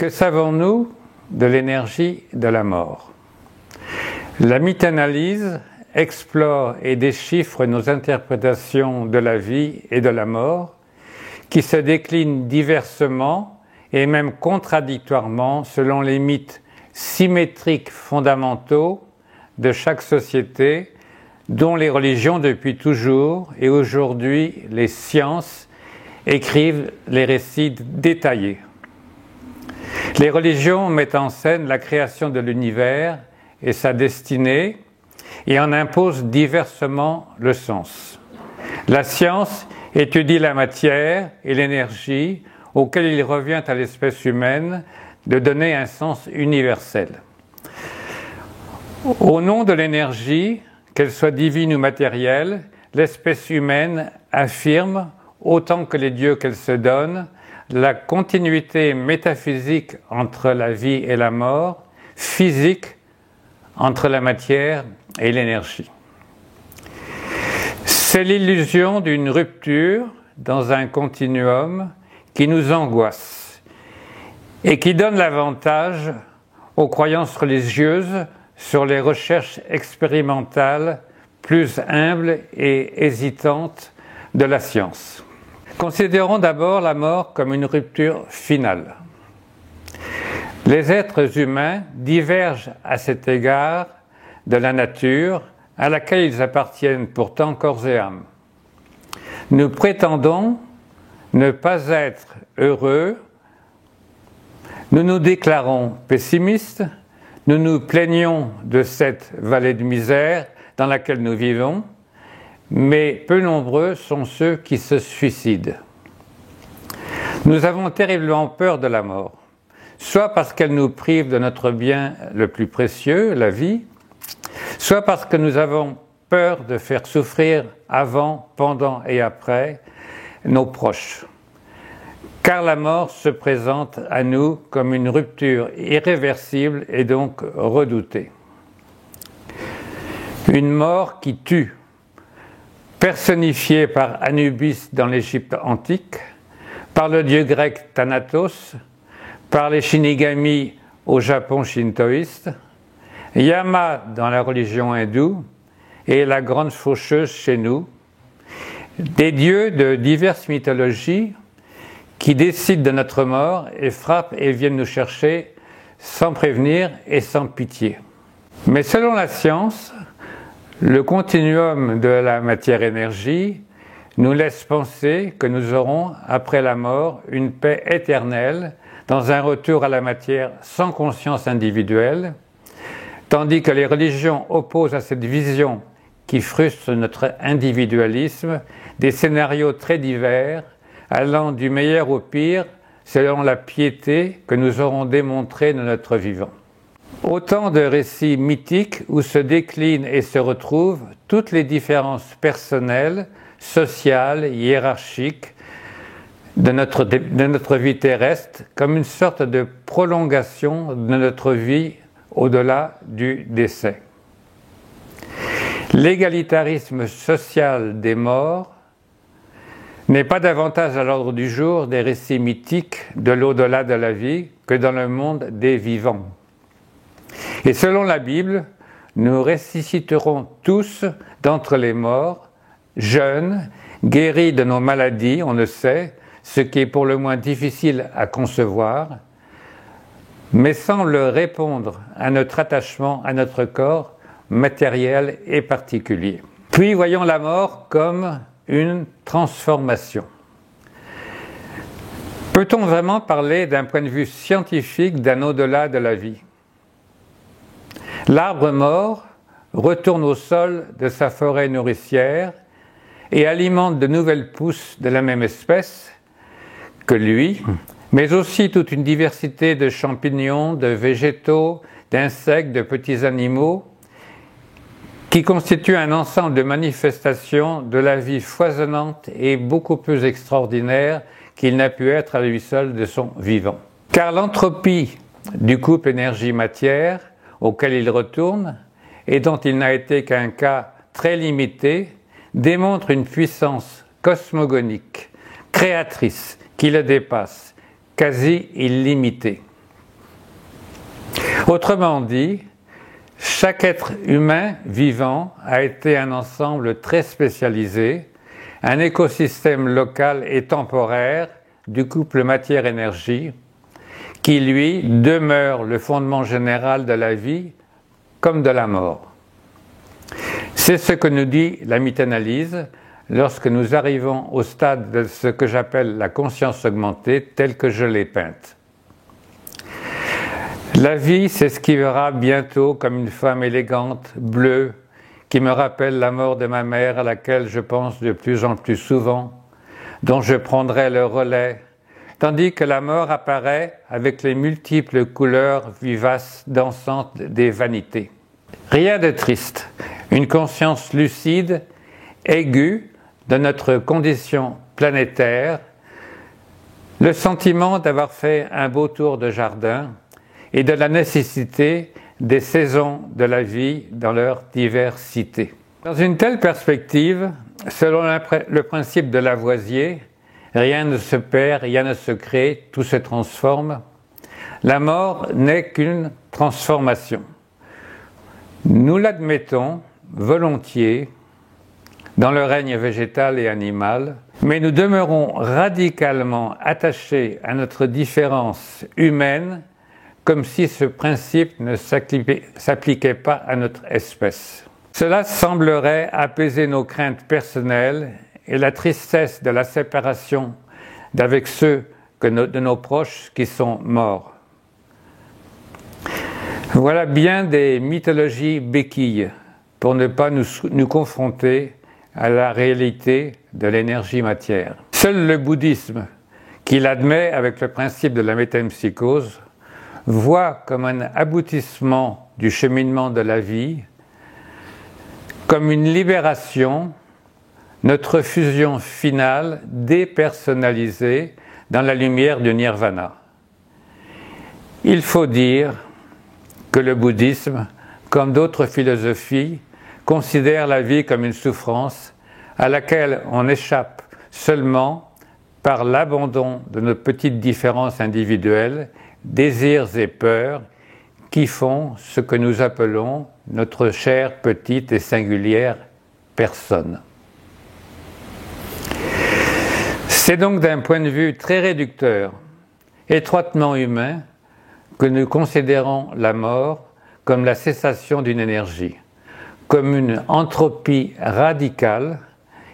Que savons-nous de l'énergie de la mort? La mythanalyse explore et déchiffre nos interprétations de la vie et de la mort, qui se déclinent diversement et même contradictoirement selon les mythes symétriques fondamentaux de chaque société, dont les religions depuis toujours et aujourd'hui les sciences écrivent les récits détaillés. Les religions mettent en scène la création de l'univers et sa destinée et en imposent diversement le sens. La science étudie la matière et l'énergie auxquelles il revient à l'espèce humaine de donner un sens universel. Au nom de l'énergie, qu'elle soit divine ou matérielle, l'espèce humaine affirme, autant que les dieux qu'elle se donne, la continuité métaphysique entre la vie et la mort, physique entre la matière et l'énergie. C'est l'illusion d'une rupture dans un continuum qui nous angoisse et qui donne l'avantage aux croyances religieuses sur les recherches expérimentales plus humbles et hésitantes de la science. Considérons d'abord la mort comme une rupture finale. Les êtres humains divergent à cet égard de la nature à laquelle ils appartiennent pourtant corps et âme. Nous prétendons ne pas être heureux, nous nous déclarons pessimistes, nous nous plaignons de cette vallée de misère dans laquelle nous vivons, mais peu nombreux sont ceux qui se suicident. Nous avons terriblement peur de la mort, soit parce qu'elle nous prive de notre bien le plus précieux, la vie, soit parce que nous avons peur de faire souffrir avant, pendant et après nos proches. Car la mort se présente à nous comme une rupture irréversible et donc redoutée. Une mort qui tue, personnifiée par Anubis dans l'Égypte antique, par le dieu grec Thanatos, par les Shinigami au Japon shintoïste, Yama dans la religion hindoue et la grande faucheuse chez nous, des dieux de diverses mythologies qui décident de notre mort et frappent et viennent nous chercher sans prévenir et sans pitié. Mais selon la science, le continuum de la matière-énergie nous laisse penser que nous aurons, après la mort, une paix éternelle dans un retour à la matière sans conscience individuelle, tandis que les religions opposent à cette vision qui frustre notre individualisme des scénarios très divers, allant du meilleur au pire selon la piété que nous aurons démontrée de notre vivant. Autant de récits mythiques où se déclinent et se retrouvent toutes les différences personnelles, sociales, hiérarchiques de notre vie terrestre comme une sorte de prolongation de notre vie au-delà du décès. L'égalitarisme social des morts n'est pas davantage à l'ordre du jour des récits mythiques de l'au-delà de la vie que dans le monde des vivants. Et selon la Bible, nous ressusciterons tous d'entre les morts, jeunes, guéris de nos maladies, on le sait, ce qui est pour le moins difficile à concevoir, mais semble répondre à notre attachement à notre corps matériel et particulier. Puis voyons la mort comme une transformation. Peut-on vraiment parler d'un point de vue scientifique d'un au-delà de la vie? L'arbre mort retourne au sol de sa forêt nourricière et alimente de nouvelles pousses de la même espèce que lui, mais aussi toute une diversité de champignons, de végétaux, d'insectes, de petits animaux, qui constituent un ensemble de manifestations de la vie foisonnante et beaucoup plus extraordinaire qu'il n'a pu être à lui seul de son vivant. Car l'entropie du couple énergie-matière auquel il retourne, et dont il n'a été qu'un cas très limité, démontre une puissance cosmogonique, créatrice, qui le dépasse, quasi illimitée. Autrement dit, chaque être humain vivant a été un ensemble très spécialisé, un écosystème local et temporaire du couple matière-énergie, qui lui demeure le fondement général de la vie comme de la mort. C'est ce que nous dit la mythanalyse lorsque nous arrivons au stade de ce que j'appelle la conscience augmentée telle que je l'ai peinte. La vie s'esquivera bientôt comme une femme élégante, bleue, qui me rappelle la mort de ma mère à laquelle je pense de plus en plus souvent, dont je prendrai le relais, tandis que la mort apparaît avec les multiples couleurs vivaces, dansantes des vanités. Rien de triste, une conscience lucide, aiguë de notre condition planétaire, le sentiment d'avoir fait un beau tour de jardin et de la nécessité des saisons de la vie dans leur diversité. Dans une telle perspective, selon le principe de Lavoisier, rien ne se perd, rien ne se crée, tout se transforme. La mort n'est qu'une transformation. Nous l'admettons volontiers dans le règne végétal et animal, mais nous demeurons radicalement attachés à notre différence humaine, comme si ce principe ne s'appliquait pas à notre espèce. Cela semblerait apaiser nos craintes personnelles et la tristesse de la séparation d'avec ceux de nos proches qui sont morts. Voilà bien des mythologies béquilles pour ne pas nous confronter à la réalité de l'énergie matière. Seul le bouddhisme, qui l'admet avec le principe de la métempsychose, voit comme un aboutissement du cheminement de la vie, comme une libération, notre fusion finale dépersonnalisée dans la lumière du nirvana. Il faut dire que le bouddhisme, comme d'autres philosophies, considère la vie comme une souffrance à laquelle on échappe seulement par l'abandon de nos petites différences individuelles, désirs et peurs qui font ce que nous appelons notre chère, petite et singulière personne. C'est donc d'un point de vue très réducteur, étroitement humain, que nous considérons la mort comme la cessation d'une énergie, comme une entropie radicale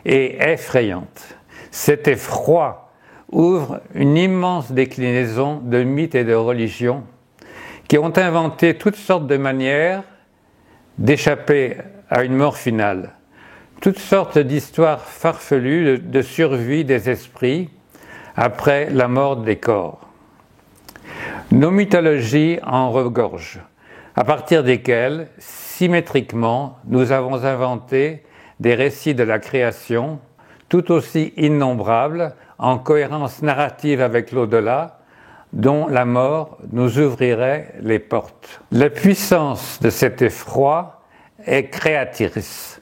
et effrayante. Cet effroi ouvre une immense déclinaison de mythes et de religions qui ont inventé toutes sortes de manières d'échapper à une mort finale, toutes sortes d'histoires farfelues de survie des esprits après la mort des corps. Nos mythologies en regorgent, à partir desquelles, symétriquement, nous avons inventé des récits de la création tout aussi innombrables, en cohérence narrative avec l'au-delà, dont la mort nous ouvrirait les portes. La puissance de cet effroi est créatrice.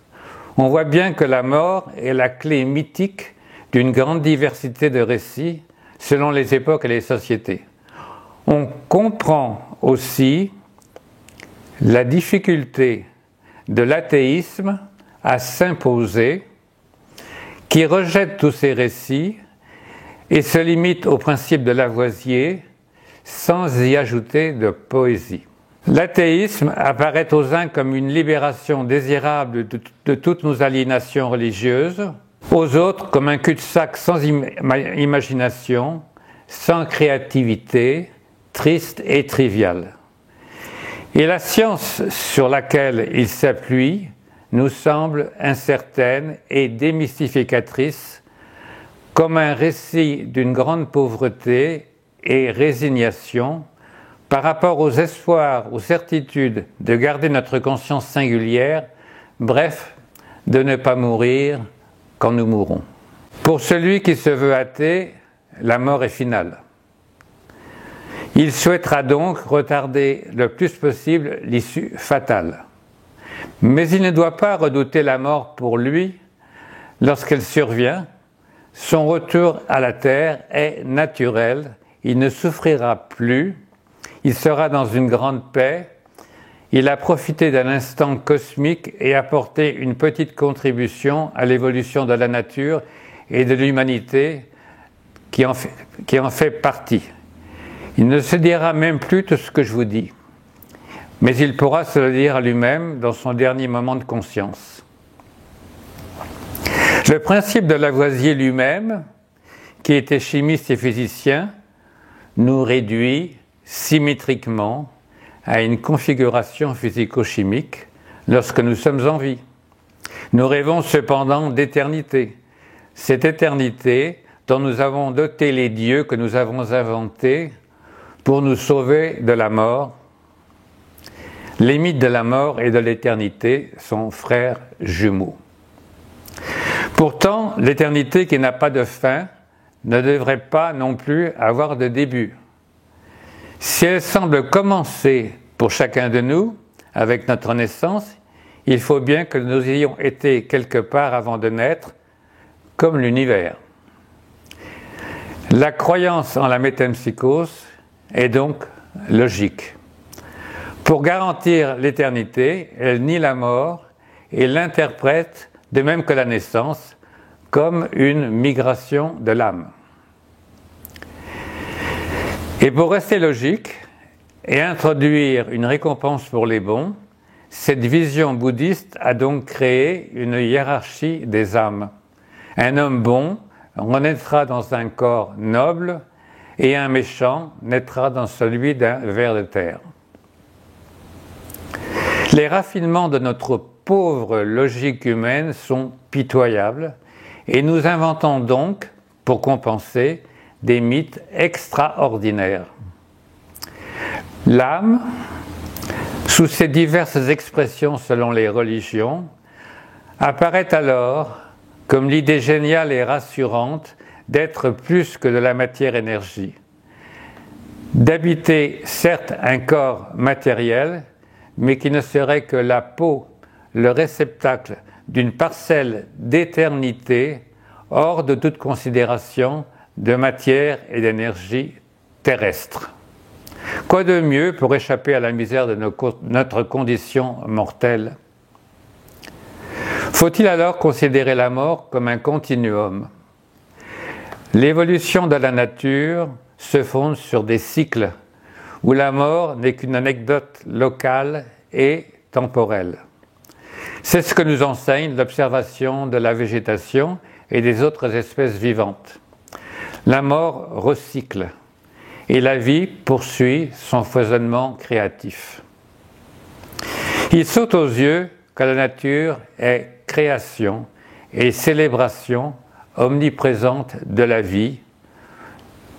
On voit bien que la mort est la clé mythique d'une grande diversité de récits selon les époques et les sociétés. On comprend aussi la difficulté de l'athéisme à s'imposer, qui rejette tous ces récits et se limite au principe de Lavoisier sans y ajouter de poésie. L'athéisme apparaît aux uns comme une libération désirable de toutes nos aliénations religieuses, aux autres comme un cul-de-sac sans imagination, sans créativité, triste et trivial. Et la science sur laquelle il s'appuie nous semble incertaine et démystificatrice, comme un récit d'une grande pauvreté et résignation par rapport aux espoirs, aux certitudes de garder notre conscience singulière, bref, de ne pas mourir quand nous mourrons. Pour celui qui se veut athée, la mort est finale. Il souhaitera donc retarder le plus possible l'issue fatale. Mais il ne doit pas redouter la mort pour lui lorsqu'elle survient. Son retour à la terre est naturel, il ne souffrira plus, il sera dans une grande paix. Il a profité d'un instant cosmique et apporté une petite contribution à l'évolution de la nature et de l'humanité qui en fait partie. Il ne se dira même plus tout ce que je vous dis, mais il pourra se le dire à lui-même dans son dernier moment de conscience. Le principe de Lavoisier lui-même, qui était chimiste et physicien, nous réduit symétriquement à une configuration physico-chimique lorsque nous sommes en vie. Nous rêvons cependant d'éternité. Cette éternité dont nous avons doté les dieux que nous avons inventés pour nous sauver de la mort. Les mythes de la mort et de l'éternité sont frères jumeaux. Pourtant, l'éternité qui n'a pas de fin ne devrait pas non plus avoir de début. Si elle semble commencer pour chacun de nous, avec notre naissance, il faut bien que nous ayons été quelque part avant de naître, comme l'univers. La croyance en la métempsychose est donc logique. Pour garantir l'éternité, elle nie la mort et l'interprète, de même que la naissance, comme une migration de l'âme. Et pour rester logique et introduire une récompense pour les bons, cette vision bouddhiste a donc créé une hiérarchie des âmes. Un homme bon renaîtra dans un corps noble et un méchant naîtra dans celui d'un ver de terre. Les raffinements de notre pauvre logique humaine sont pitoyables et nous inventons donc, pour compenser, des mythes extraordinaires. L'âme, sous ses diverses expressions selon les religions, apparaît alors comme l'idée géniale et rassurante d'être plus que de la matière-énergie, d'habiter certes un corps matériel, mais qui ne serait que la peau, le réceptacle d'une parcelle d'éternité hors de toute considération de matière et d'énergie terrestre. Quoi de mieux pour échapper à la misère de notre condition mortelle? Faut-il alors considérer la mort comme un continuum? L'évolution de la nature se fonde sur des cycles où la mort n'est qu'une anecdote locale et temporelle. C'est ce que nous enseigne l'observation de la végétation et des autres espèces vivantes. La mort recycle et la vie poursuit son foisonnement créatif. Il saute aux yeux que la nature est création et célébration omniprésente de la vie.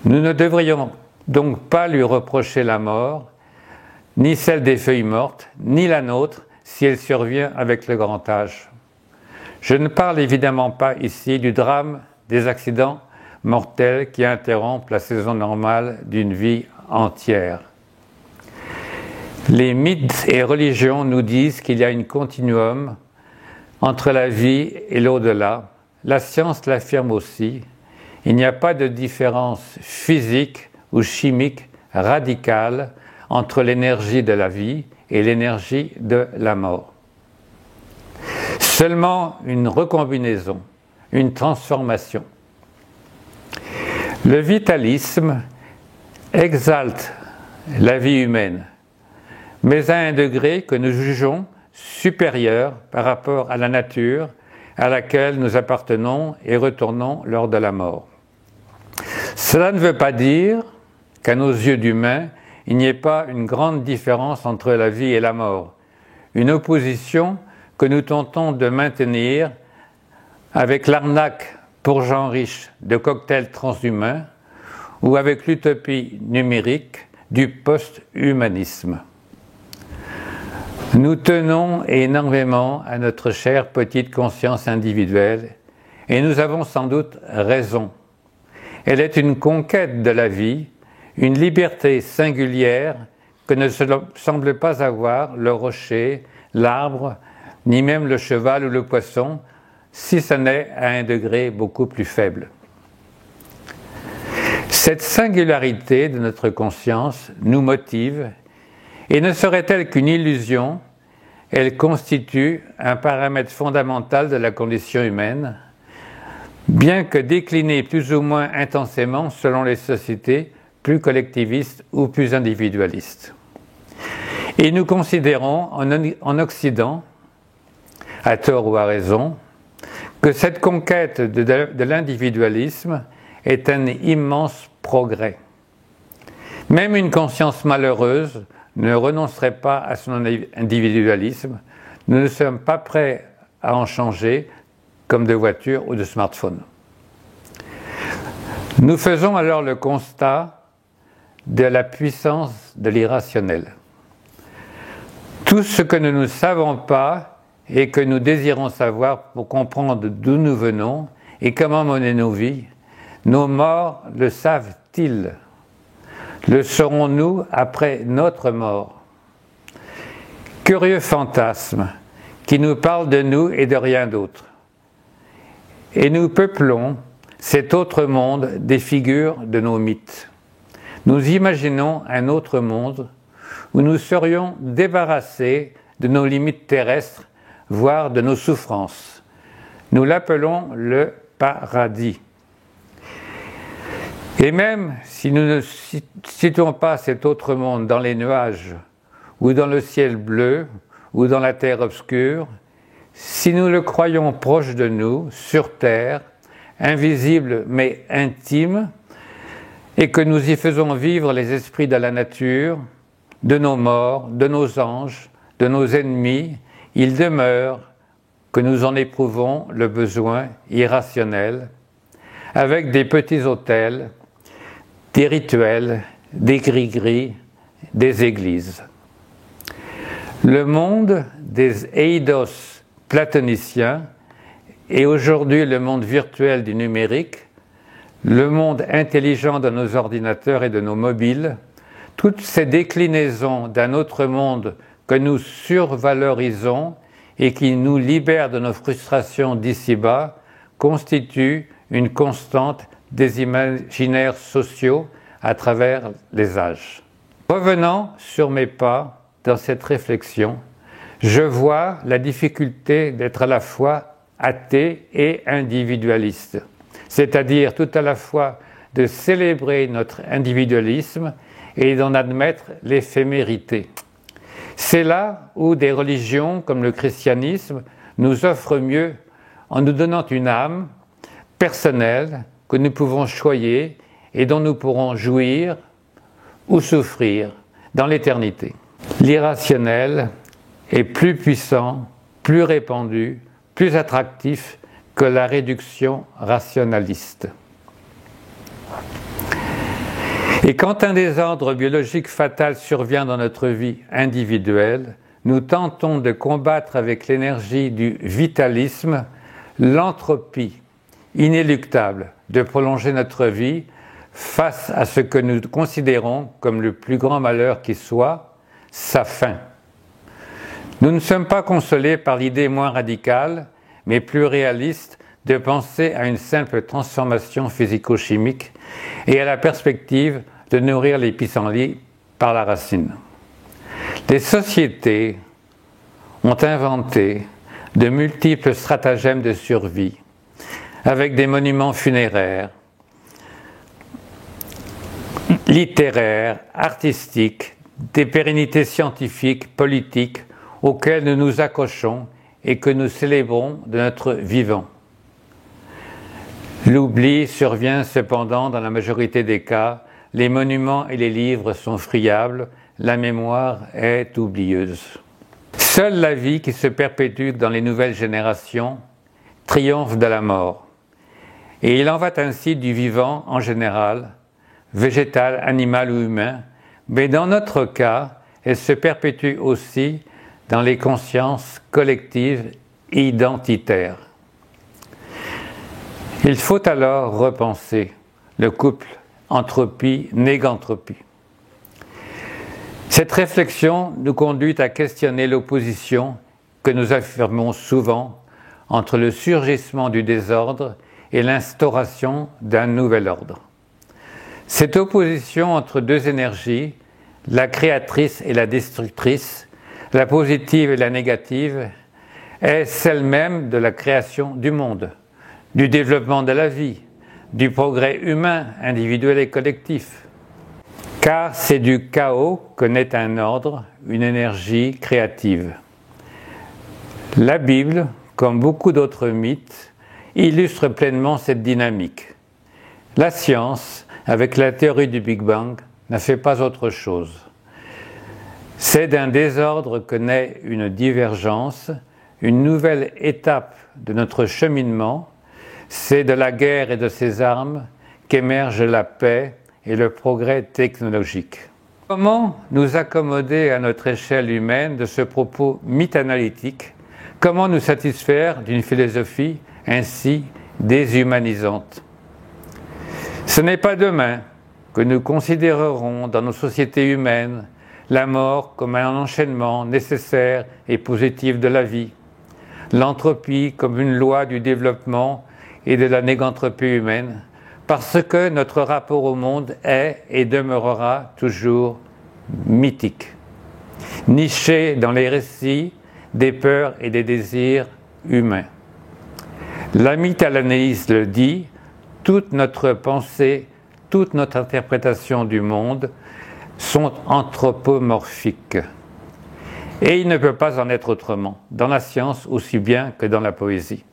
Nous ne devrions donc pas lui reprocher la mort, ni celle des feuilles mortes, ni la nôtre si elle survient avec le grand âge. Je ne parle évidemment pas ici du drame des accidents mortels qui interrompent la saison normale d'une vie entière. Les mythes et religions nous disent qu'il y a un continuum entre la vie et l'au-delà. La science l'affirme aussi. Il n'y a pas de différence physique ou chimique radicale entre l'énergie de la vie et l'énergie de la mort. Seulement une recombinaison, une transformation. Le vitalisme exalte la vie humaine, mais à un degré que nous jugeons supérieur par rapport à la nature à laquelle nous appartenons et retournons lors de la mort. Cela ne veut pas dire qu'à nos yeux d'humains, il n'y ait pas une grande différence entre la vie et la mort, une opposition que nous tentons de maintenir avec l'arnaque pour gens riches de cocktails transhumains ou avec l'utopie numérique du post-humanisme. Nous tenons énormément à notre chère petite conscience individuelle et nous avons sans doute raison. Elle est une conquête de la vie, une liberté singulière que ne semble pas avoir le rocher, l'arbre, ni même le cheval ou le poisson, si ce n'est à un degré beaucoup plus faible. Cette singularité de notre conscience nous motive et ne serait-elle qu'une illusion, elle constitue un paramètre fondamental de la condition humaine, bien que déclinée plus ou moins intensément selon les sociétés plus collectivistes ou plus individualistes. Et nous considérons en Occident, à tort ou à raison, que cette conquête de l'individualisme est un immense progrès. Même une conscience malheureuse ne renoncerait pas à son individualisme. Nous ne sommes pas prêts à en changer, comme de voitures ou de smartphones. Nous faisons alors le constat de la puissance de l'irrationnel. Tout ce que nous ne savons pas et que nous désirons savoir pour comprendre d'où nous venons et comment mener nos vies, nos morts le savent-ils? Le saurons-nous après notre mort? Curieux fantasme qui nous parle de nous et de rien d'autre. Et nous peuplons cet autre monde des figures de nos mythes. Nous imaginons un autre monde où nous serions débarrassés de nos limites terrestres, voire de nos souffrances. Nous l'appelons le paradis. Et même si nous ne situons pas cet autre monde dans les nuages, ou dans le ciel bleu, ou dans la terre obscure, si nous le croyons proche de nous, sur terre, invisible mais intime, et que nous y faisons vivre les esprits de la nature, de nos morts, de nos anges, de nos ennemis, il demeure que nous en éprouvons le besoin irrationnel, avec des petits autels, des rituels, des gris-gris, des églises. Le monde des eidos platoniciens et aujourd'hui le monde virtuel du numérique, le monde intelligent de nos ordinateurs et de nos mobiles, toutes ces déclinaisons d'un autre monde que nous survalorisons et qui nous libèrent de nos frustrations d'ici-bas, constituent une constante des imaginaires sociaux à travers les âges. Revenant sur mes pas dans cette réflexion, je vois la difficulté d'être à la fois athée et individualiste, c'est-à-dire tout à la fois de célébrer notre individualisme et d'en admettre l'éphémérité. C'est là où des religions comme le christianisme nous offrent mieux en nous donnant une âme personnelle que nous pouvons choyer et dont nous pourrons jouir ou souffrir dans l'éternité. L'irrationnel est plus puissant, plus répandu, plus attractif que la réduction rationaliste. Et quand un désordre biologique fatal survient dans notre vie individuelle, nous tentons de combattre avec l'énergie du vitalisme l'entropie inéluctable de prolonger notre vie face à ce que nous considérons comme le plus grand malheur qui soit, sa fin. Nous ne sommes pas consolés par l'idée moins radicale, mais plus réaliste, de penser à une simple transformation physico-chimique et à la perspective de nourrir les pissenlits par la racine. Les sociétés ont inventé de multiples stratagèmes de survie, avec des monuments funéraires, littéraires, artistiques, des pérennités scientifiques, politiques, auxquelles nous nous accrochons et que nous célébrons de notre vivant. L'oubli survient cependant dans la majorité des cas, les monuments et les livres sont friables, la mémoire est oublieuse. Seule la vie qui se perpétue dans les nouvelles générations triomphe de la mort. Et il en va ainsi du vivant en général, végétal, animal ou humain, mais dans notre cas, elle se perpétue aussi dans les consciences collectives identitaires. Il faut alors repenser le couple entropie-négantropie. Cette réflexion nous conduit à questionner l'opposition que nous affirmons souvent entre le surgissement du désordre et l'instauration d'un nouvel ordre. Cette opposition entre deux énergies, la créatrice et la destructrice, la positive et la négative, est celle même de la création du monde, du développement de la vie, du progrès humain, individuel et collectif. Car c'est du chaos que naît un ordre, une énergie créative. La Bible, comme beaucoup d'autres mythes, illustre pleinement cette dynamique. La science, avec la théorie du Big Bang, n'a fait pas autre chose. C'est d'un désordre que naît une divergence, une nouvelle étape de notre cheminement. C'est de la guerre et de ses armes qu'émerge la paix et le progrès technologique. Comment nous accommoder à notre échelle humaine de ce propos mythanalytique? Comment nous satisfaire d'une philosophie ainsi déshumanisante? Ce n'est pas demain que nous considérerons dans nos sociétés humaines la mort comme un enchaînement nécessaire et positif de la vie, l'entropie comme une loi du développement et de la négantropie humaine, parce que notre rapport au monde est et demeurera toujours mythique, niché dans les récits des peurs et des désirs humains. La mythanalyse le dit, toute notre pensée, toute notre interprétation du monde sont anthropomorphiques. Et il ne peut pas en être autrement, dans la science aussi bien que dans la poésie.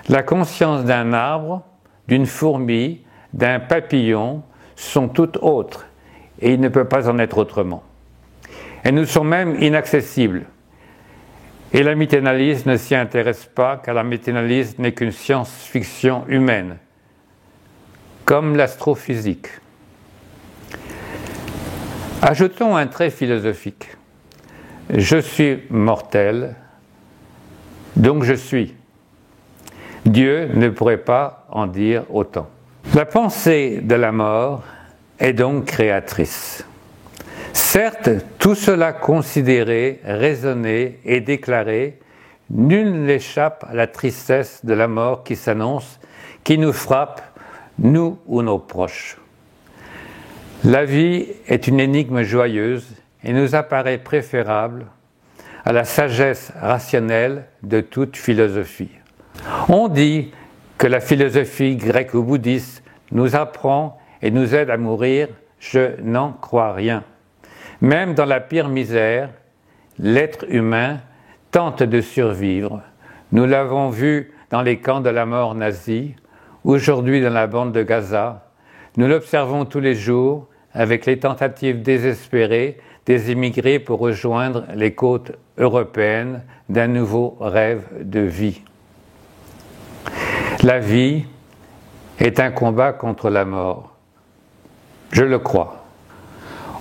La conscience d'un arbre, d'une fourmi, d'un papillon sont toutes autres, et il ne peut pas en être autrement. Elles nous sont même inaccessibles. Et la mythanalyse ne s'y intéresse pas, car la mythanalyse n'est qu'une science-fiction humaine, comme l'astrophysique. Ajoutons un trait philosophique. Je suis mortel, donc je suis. Dieu ne pourrait pas en dire autant. La pensée de la mort est donc créatrice. Certes, tout cela considéré, raisonné et déclaré, nul n'échappe à la tristesse de la mort qui s'annonce, qui nous frappe, nous ou nos proches. La vie est une énigme joyeuse et nous apparaît préférable à la sagesse rationnelle de toute philosophie. On dit que la philosophie grecque ou bouddhiste nous apprend et nous aide à mourir, je n'en crois rien. Même dans la pire misère, l'être humain tente de survivre. Nous l'avons vu dans les camps de la mort nazie, aujourd'hui dans la bande de Gaza. Nous l'observons tous les jours avec les tentatives désespérées des immigrés pour rejoindre les côtes européennes d'un nouveau rêve de vie. La vie est un combat contre la mort. Je le crois.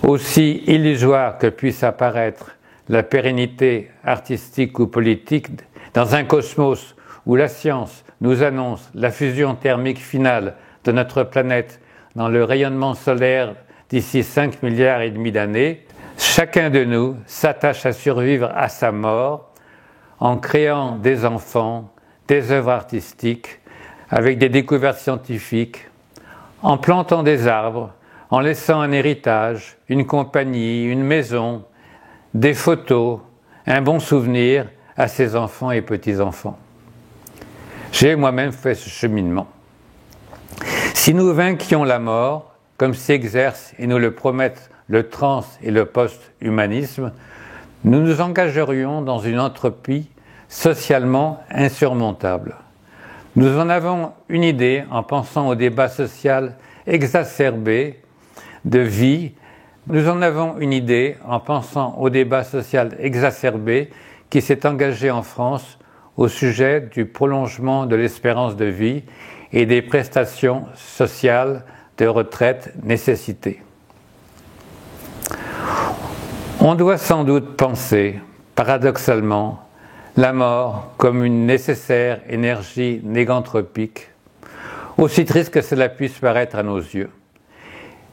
Aussi illusoire que puisse apparaître la pérennité artistique ou politique dans un cosmos où la science nous annonce la fusion thermique finale de notre planète dans le rayonnement solaire d'ici 5 milliards et demi d'années, chacun de nous s'attache à survivre à sa mort en créant des enfants, des œuvres artistiques, avec des découvertes scientifiques, en plantant des arbres, en laissant un héritage, une compagnie, une maison, des photos, un bon souvenir à ses enfants et petits-enfants. J'ai moi-même fait ce cheminement. Si nous vainquions la mort, comme s'y exercent et nous le promettent le trans et le post-humanisme, nous nous engagerions dans une entropie socialement insurmontable. Nous en avons une idée en pensant au débat social exacerbé de vie. Nous en avons une idée en pensant au débat social exacerbé qui s'est engagé en France au sujet du prolongement de l'espérance de vie et des prestations sociales de retraite nécessitées. On doit sans doute penser, paradoxalement, la mort comme une nécessaire énergie négantropique, aussi triste que cela puisse paraître à nos yeux.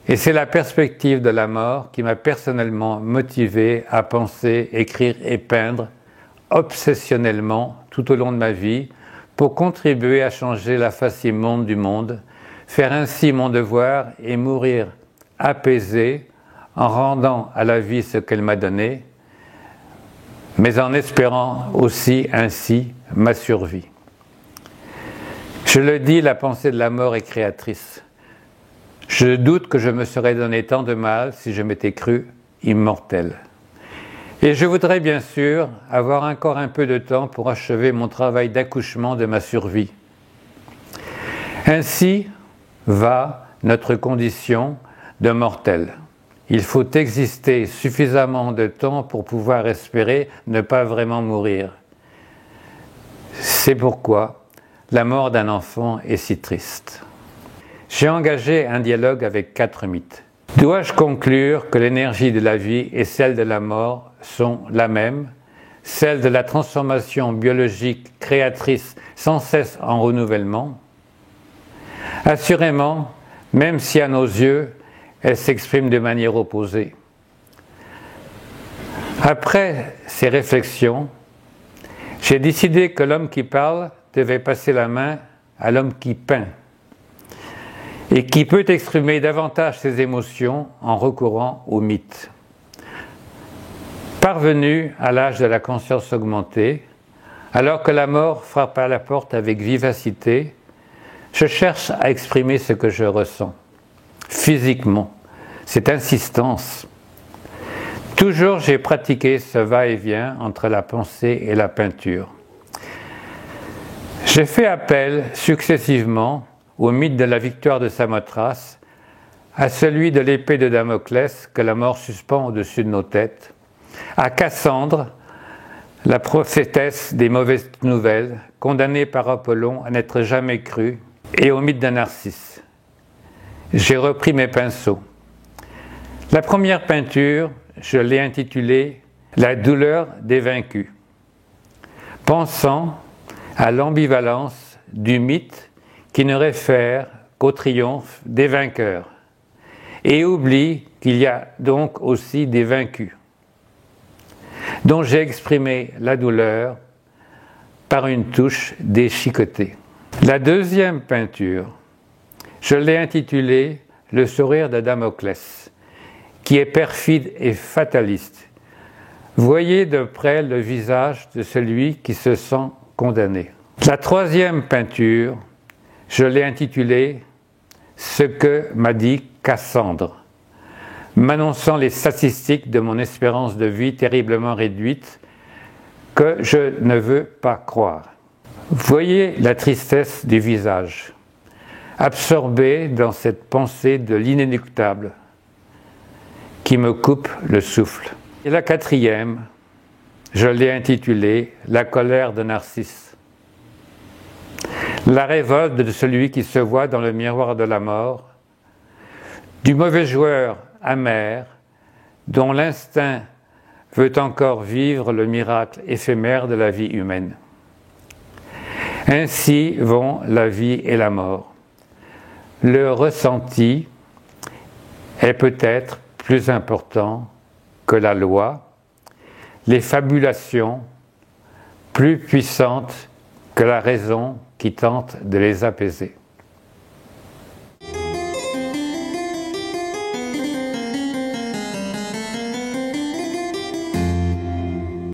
Et c'est la perspective de la mort qui m'a personnellement motivé à penser, écrire et peindre obsessionnellement tout au long de ma vie pour contribuer à changer la face immonde du monde, faire ainsi mon devoir et mourir apaisé en rendant à la vie ce qu'elle m'a donné, mais en espérant aussi ainsi ma survie. Je le dis, la pensée de la mort est créatrice. Je doute que je me serais donné tant de mal si je m'étais cru immortel. Et je voudrais bien sûr avoir encore un peu de temps pour achever mon travail d'accouchement de ma survie. Ainsi va notre condition de mortel. Il faut exister suffisamment de temps pour pouvoir espérer ne pas vraiment mourir. C'est pourquoi la mort d'un enfant est si triste. J'ai engagé un dialogue avec 4 mythes. Dois-je conclure que l'énergie de la vie et celle de la mort sont la même, celle de la transformation biologique créatrice sans cesse en renouvellement? Assurément, même si à nos yeux, elle s'exprime de manière opposée. Après ces réflexions, j'ai décidé que l'homme qui parle devait passer la main à l'homme qui peint et qui peut exprimer davantage ses émotions en recourant au mythe. Parvenu à l'âge de la conscience augmentée, alors que la mort frappe à la porte avec vivacité, je cherche à exprimer ce que je ressens, physiquement, cette insistance. Toujours j'ai pratiqué ce va-et-vient entre la pensée et la peinture. J'ai fait appel successivement au mythe de la victoire de Samothrace, à celui de l'épée de Damoclès que la mort suspend au-dessus de nos têtes, à Cassandre, la prophétesse des mauvaises nouvelles, condamnée par Apollon à n'être jamais crue, et au mythe d'un Narcisse. J'ai repris mes pinceaux. La première peinture, je l'ai intitulée « La douleur des vaincus », pensant à l'ambivalence du mythe qui ne réfère qu'au triomphe des vainqueurs et oublie qu'il y a donc aussi des vaincus, dont j'ai exprimé la douleur par une touche déchiquetée. La deuxième peinture, je l'ai intitulée « Le sourire de Damoclès », qui est perfide et fataliste. Voyez de près le visage de celui qui se sent condamné. La troisième peinture, je l'ai intitulée « Ce que m'a dit Cassandre », m'annonçant les statistiques de mon espérance de vie terriblement réduite que je ne veux pas croire. Voyez la tristesse du visage, absorbé dans cette pensée de l'inéluctable qui me coupe le souffle. Et la quatrième, je l'ai intitulée « La colère de Narcisse ». La révolte de celui qui se voit dans le miroir de la mort, du mauvais joueur amer dont l'instinct veut encore vivre le miracle éphémère de la vie humaine. Ainsi vont la vie et la mort. Le ressenti est peut-être plus important que la loi, les fabulations plus puissantes que la raison qui tente de les apaiser.